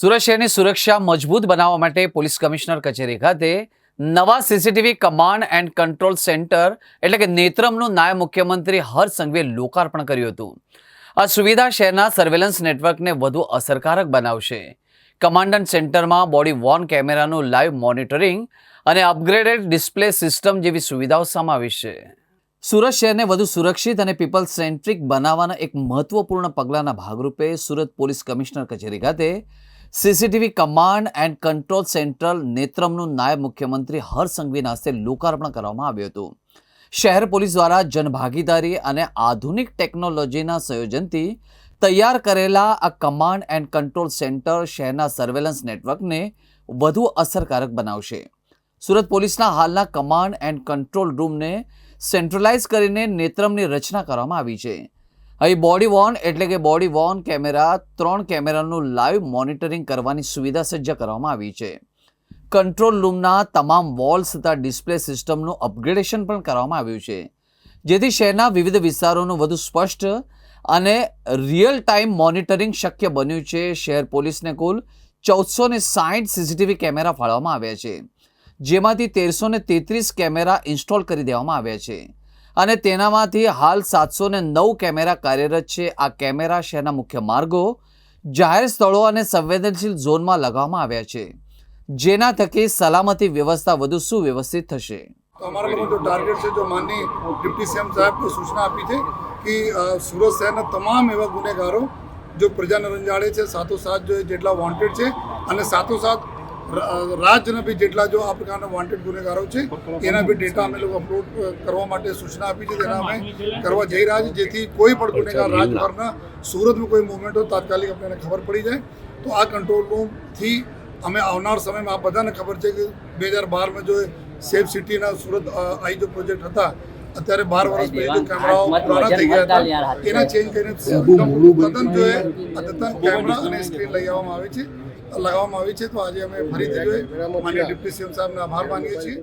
સુરત શહેરની સુરક્ષા મજબૂત બનાવવા માટે પોલીસ કમિશનર કચેરી ખાતે નવા CCTV command and control centre એટલે કે નેત્રમનું નાયબ મુખ્યમંત્રી હર્ષ સંઘવીએ લોકાર્પણ કર્યું હતું। આ સુવિધા શહેરના સર્વેલન્સ નેટવર્કને વધુ અસરકારક બનાવશે। કમાન્ડ સેન્ટરમાં બોડી વોર્ન કેમેરાનું લાઈવ મોનિટરિંગ અને અપગ્રેડેડ ડિસ્પ્લે સિસ્ટમ જેવી સુવિધાઓ સમાવેશ છે। સુરત શહેરને વધુ સુરક્ષિત અને પીપલ સેન્ટ્રિક બનાવવાના એક મહત્વપૂર્ણ પગલાના ભાગરૂપે સુરત પોલીસ કમિશનર કચેરી ખાતે CCTV command and control centre નેત્રમનું નાયબ મુખ્યમંત્રી હર્ષ સંઘવીના હસ્તે લોકાર્પણ કરવામાં આવ્યું હતું। શહેર પોલીસ દ્વારા જનભાગીદારી અને આધુનિક ટેકનોલોજીના સંયોજનથી તૈયાર કરેલા આ કમાન્ડ એન્ડ કંટ્રોલ સેન્ટર શહેરના સર્વેલન્સ નેટવર્કને વધુ અસરકારક બનાવશે। સુરત પોલીસના હાલના કમાન્ડ એન્ડ કંટ્રોલ રૂમને સેન્ટ્રલાઇઝ કરીને નેત્રમની રચના કરવામાં આવી છે। અહીં બોડી વોર્ન એટલે કે બોડી વોર્ન કેમેરા 3 કેમેરાનું લાઈવ મોનિટરિંગ કરવાની સુવિધા સજ્જ કરવામાં આવી છે। કંટ્રોલ રૂમના તમામ વોલ્સ તથા ડિસ્પ્લે સિસ્ટમનું અપગ્રેડેશન પણ કરવામાં આવ્યું છે, જેથી શહેરના વિવિધ વિસ્તારોનું વધુ સ્પષ્ટ અને રિયલ ટાઈમ મોનિટરિંગ શક્ય બન્યું છે। શહેર પોલીસને કુલ 1460 સીસીટીવી કેમેરા ફાળવવામાં આવ્યા છે, જેમાંથી 1333 કેમેરા ઇન્સ્ટોલ કરી દેવામાં આવ્યા છે અને તેનામાંથી હાલ 709 કેમેરા કાર્યરત છે। આ કેમેરા શહેરના મુખ્ય માર્ગો, જાહેર સ્થળો અને સંવેદનશીલ ઝોનમાં લગાવવામાં આવ્યા છે, જેના થકી સલામતી વ્યવસ્થા વધુ સુવ્યવસ્થિત થશે। तो हमारा लोगों जो टारगेट है जो माननीय डिप्टी सीएम साहब को सूचना आपी थी कि सूरत शहर तमाम एवं गुનેગારો जो प्रजाने रंजाड़े है સાથોસાથ जो જેટલા વોન્ટેડ છે અને સાથોસાથ રાજ્યના બી જેટલા જો આ પ્રકારના વોન્ટેડ ગુનેગારો છે એના બી ડેટા અમે લોકો અપલોડ કરવા માટે સૂચના આપી છે, તેના અમે કરવા જઈ રહ્યા છીએ, જેથી કોઈ પણ ગુનેગાર રાજભરના સુરતમાં કોઈ મૂવમેન્ટ હોય તાત્કાલિક આપણને ખબર પડી જાય। તો આ કંટ્રોલ રૂમથી અમે આવનાર સમયમાં આ બધાને ખબર છે કે 2012માં જો સેફ સિટીના સુરત આઈ જો પ્રોજેક્ટ હતા, અત્યારે 12 વર્ષ પછી જો કેમેરાઓ પુરાના થઈ ગયા હતા એના ચેન્જ કરીને તદ્દન જો અદ્યતન કેમેરા અને સ્ક્રીન લગાવવામાં આવી છે। તો આજે અમે ફરીથી માનનીય ડિપ્ટી સીએમ સાહેબનો આભાર માનીએ છીએ।